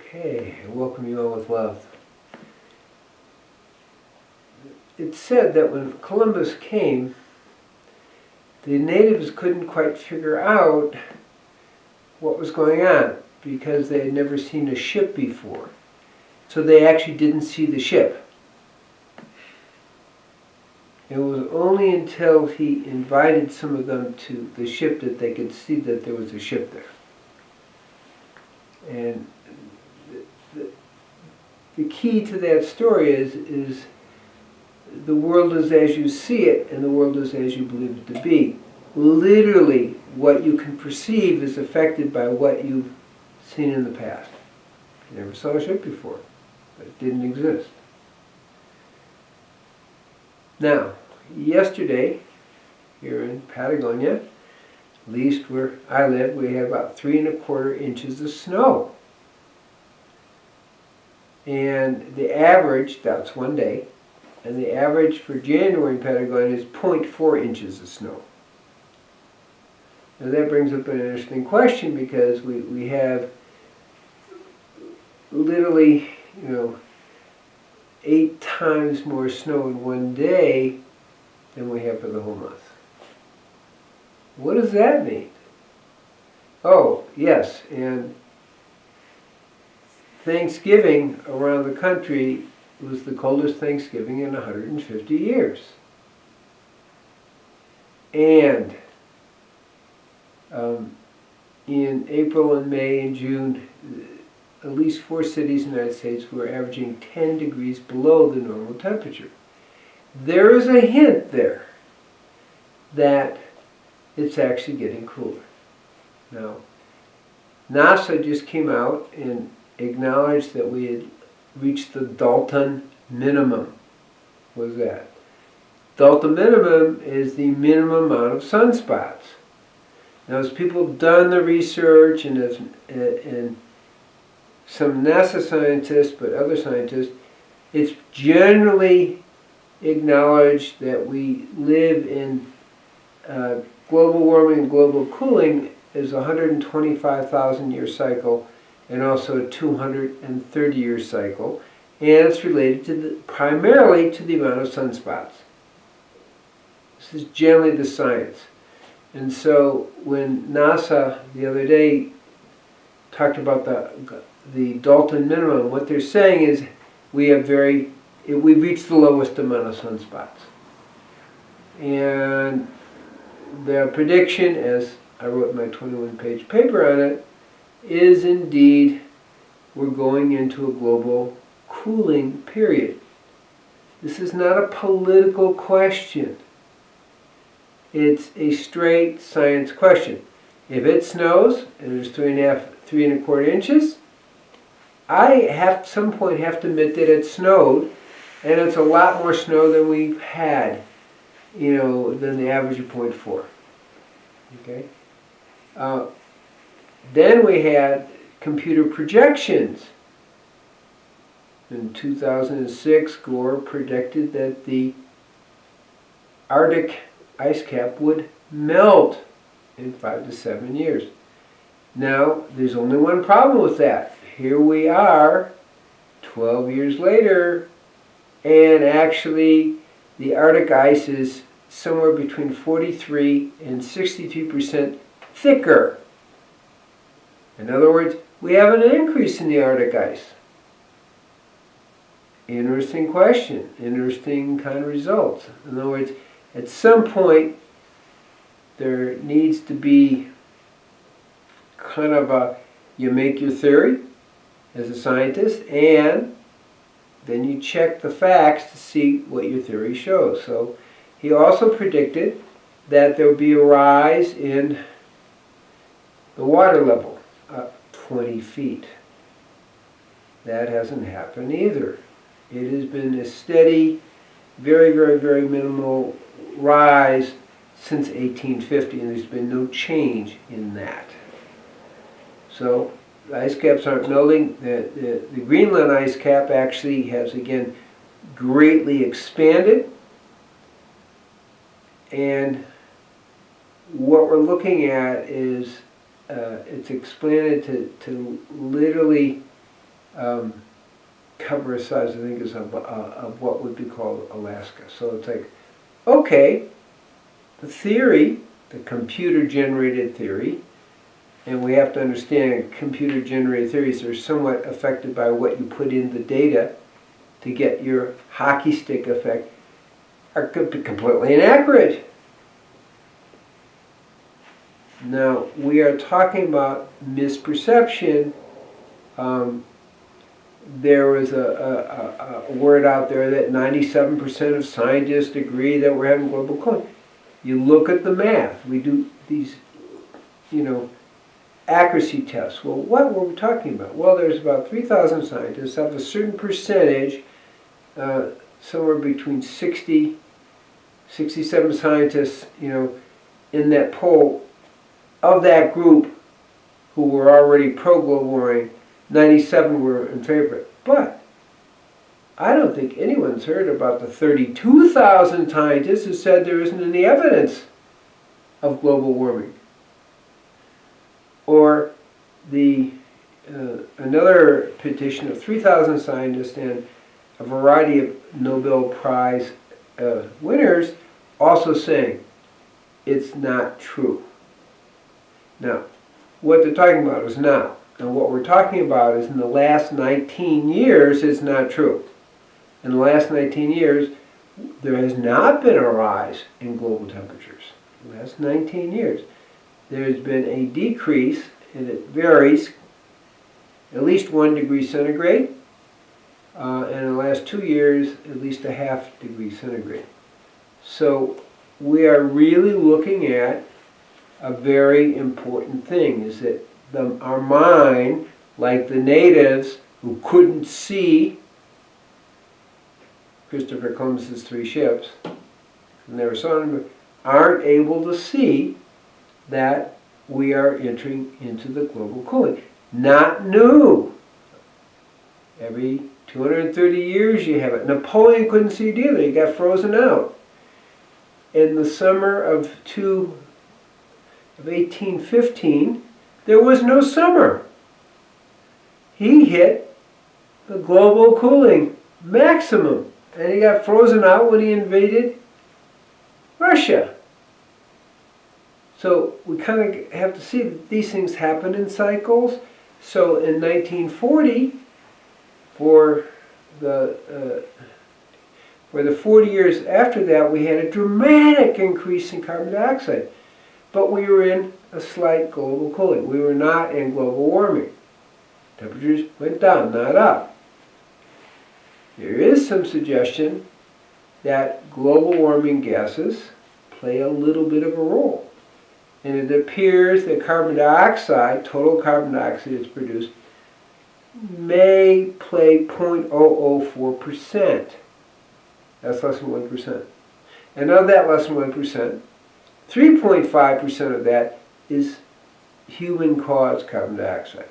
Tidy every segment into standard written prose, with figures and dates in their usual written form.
Okay, I welcome you all with love. It's said that when Columbus came, the natives couldn't quite figure out what was going on because they had never seen a ship before. So they actually didn't see the ship. It was only until he invited some of them to the ship that they could see that there was a ship there. And the key to that story is the world is as you see it, and the world is as you believe it to be. Literally, what you can perceive is affected by what you've seen in the past. You never saw a ship before, but it didn't exist. Now, yesterday, here in Patagonia, at least where I live, we had about 3¼ inches of snow. And the average, that's one day, and the average for January in Patagonia is 0.4 inches of snow. Now that brings up an interesting question because we have literally, 8 times more snow in one day than we have for the whole month. What does that mean? Oh, yes, and Thanksgiving around the country was the coldest Thanksgiving in 150 years. And in April and May and June, at least 4 cities in the United States were averaging 10 degrees below the normal temperature. There is a hint there that it's actually getting cooler. Now, NASA just came out and acknowledged that we had reached the Dalton minimum. What is that? Dalton minimum is the minimum amount of sunspots. Now, as people have done the research, and some NASA scientists, but other scientists, it's generally acknowledged that we live in global warming and global cooling is a 125,000-year cycle and also a 230-year cycle, and it's related to primarily to the amount of sunspots. This is generally the science. And so when NASA the other day talked about the Dalton minimum, what they're saying is we've reached the lowest amount of sunspots. And the prediction, as I wrote my 21-page paper on it, is indeed we're going into a global cooling period. This is not a political question. It's a straight science question. If it snows and there's 3¼ inches, I at some point have to admit that it snowed, and it's a lot more snow than we've had, than the average of 0.4. Okay? Then we had computer projections. In 2006, Gore predicted that the Arctic ice cap would melt in 5 to 7 years. Now, there's only one problem with that. Here we are, 12 years later, and actually the Arctic ice is somewhere between 43 and 63% thicker. In other words, we have an increase in the Arctic ice. Interesting question, interesting kind of results. In other words, at some point, there needs to be kind of you make your theory as a scientist, and then you check the facts to see what your theory shows. So he also predicted that there would be a rise in the water level, up 20 feet. That hasn't happened either. It has been a steady, very, very, very minimal rise since 1850, and there's been no change in that. So the ice caps aren't melting. The Greenland ice cap actually has, again, greatly expanded. And what we're looking at is it's expanded to literally cover size, I think, is of what would be called Alaska. So it's like, okay, the theory, the computer-generated theory, and we have to understand computer-generated theories are somewhat affected by what you put in the data to get your hockey stick effect, could be completely inaccurate. Now, we are talking about misperception. There was a word out there that 97% of scientists agree that we're having global cooling. You look at the math. We do these, accuracy tests. Well, what were we talking about? Well, there's about 3,000 scientists of a certain percentage, somewhere between 67 scientists, in that poll. Of that group who were already pro-global warming, 97 were in favor. But I don't think anyone's heard about the 32,000 scientists who said there isn't any evidence of global warming. Or the another petition of 3,000 scientists and a variety of Nobel Prize winners also saying it's not true. Now, what they're talking about is now. And what we're talking about is in the last 19 years, it's not true. In the last 19 years, there has not been a rise in global temperatures. In the last 19 years, there's been a decrease, and it varies, at least 1 degree centigrade, and in the last 2 years, at least a ½ degree centigrade. So we are really looking at a very important thing, is that our mind, like the natives who couldn't see Christopher Columbus's 3 ships, and never saw them, aren't able to see that we are entering into the global cooling. Not new. Every 230 years you have it. Napoleon couldn't see it either. He got frozen out. In the summer of 1815, there was no summer. He hit the global cooling maximum, and he got frozen out when he invaded Russia. So we kind of have to see that these things happen in cycles. So in 1940, for the 40 years after that, we had a dramatic increase in carbon dioxide. But we were in a slight global cooling. We were not in global warming. Temperatures went down, not up. There is some suggestion that global warming gases play a little bit of a role. And it appears that carbon dioxide, total carbon dioxide that's produced, may play 0.004%. That's less than 1%. And of that less than 1%, 3.5% of that is human-caused carbon dioxide.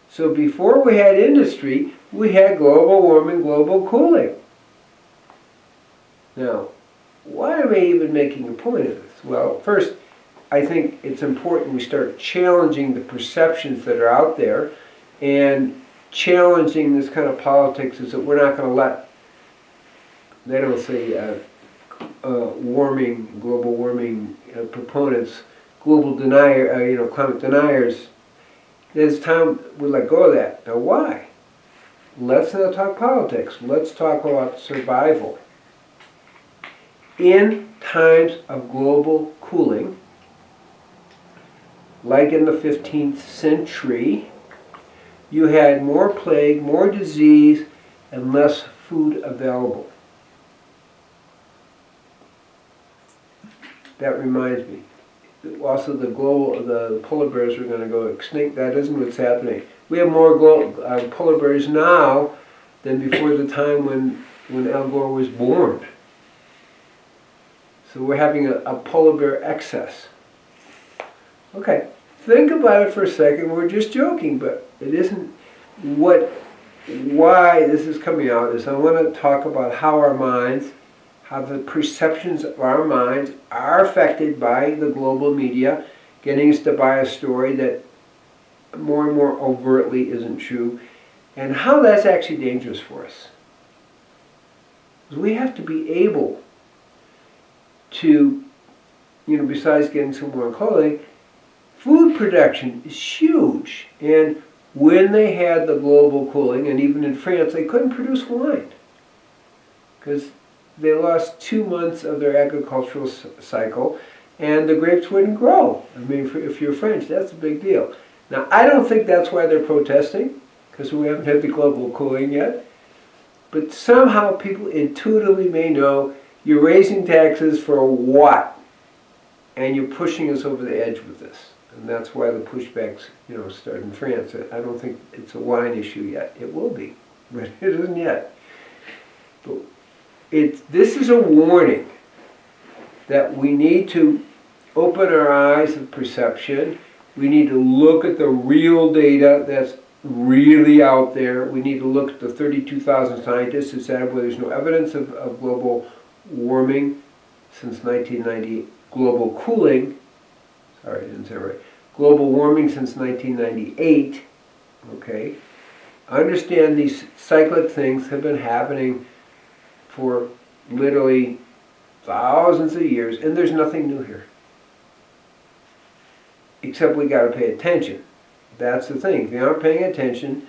So before we had industry, we had global warming, global cooling. Now, why am I even making a point of this? Well, first, I think it's important we start challenging the perceptions that are out there, and challenging this kind of politics is that we're not going to let, they don't say global warming proponents, climate deniers. There's time we let go of that. Now why? Let's not talk politics. Let's talk about survival. In times of global cooling, like in the 15th century, you had more plague, more disease, and less food available. That reminds me. Also, the polar bears are going to go extinct. That isn't what's happening. We have more polar bears now than before the time when Al Gore was born. So we're having a polar bear excess. Okay, think about it for a second. We're just joking, but it isn't. Why this is coming out is I want to talk about how our minds, how the perceptions of our minds are affected by the global media, getting us to buy a story that more and more overtly isn't true, and how that's actually dangerous for us. We have to be able to, besides getting some warm clothing, food production is huge. And when they had the global cooling, and even in France, they couldn't produce wine because they lost 2 months of their agricultural cycle, and the grapes wouldn't grow. I mean, if you're French, that's a big deal. Now, I don't think that's why they're protesting, because we haven't had the global cooling yet. But somehow people intuitively may know you're raising taxes for what? And you're pushing us over the edge with this. And that's why the pushbacks, start in France. I don't think it's a wine issue yet. It will be, but it isn't yet. But this is a warning that we need to open our eyes of perception. We need to look at the real data that's really out there. We need to look at the 32,000 scientists who said, well, there's no evidence of global warming since 1990, global cooling, sorry, I didn't say it right, global warming since 1998, okay? Understand these cyclic things have been happening for literally thousands of years, and there's nothing new here. Except we got to pay attention. That's the thing. If you aren't paying attention,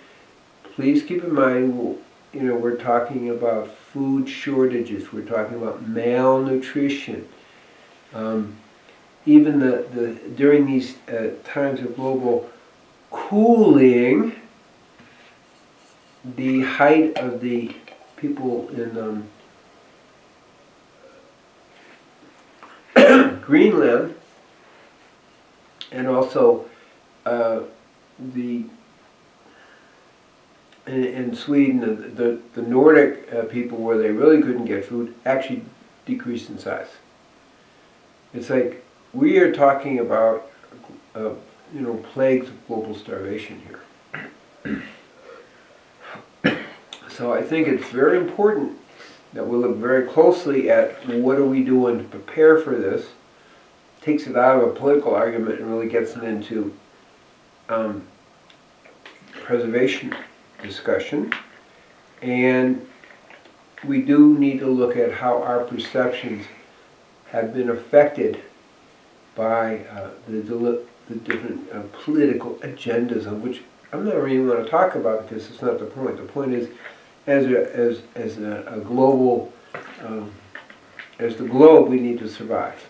please keep in mind, we're talking about food shortages. We're talking about malnutrition. Even during these times of global cooling, the height of the people in Greenland, and also in Sweden, the Nordic people, where they really couldn't get food, actually decreased in size. It's like we are talking about plagues of global starvation here. So I think it's very important that we look very closely at what are we doing to prepare for this. Takes it out of a political argument and really gets it into preservation discussion. And we do need to look at how our perceptions have been affected by the different political agendas, of which I'm not really going to talk about because it's not the point. The point is, as a global, as the globe, we need to survive.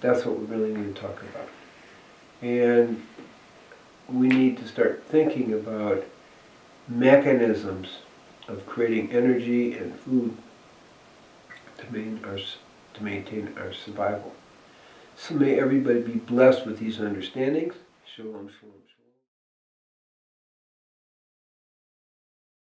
That's what we really need to talk about. And we need to start thinking about mechanisms of creating energy and food to maintain our survival. So may everybody be blessed with these understandings. Shalom, shalom.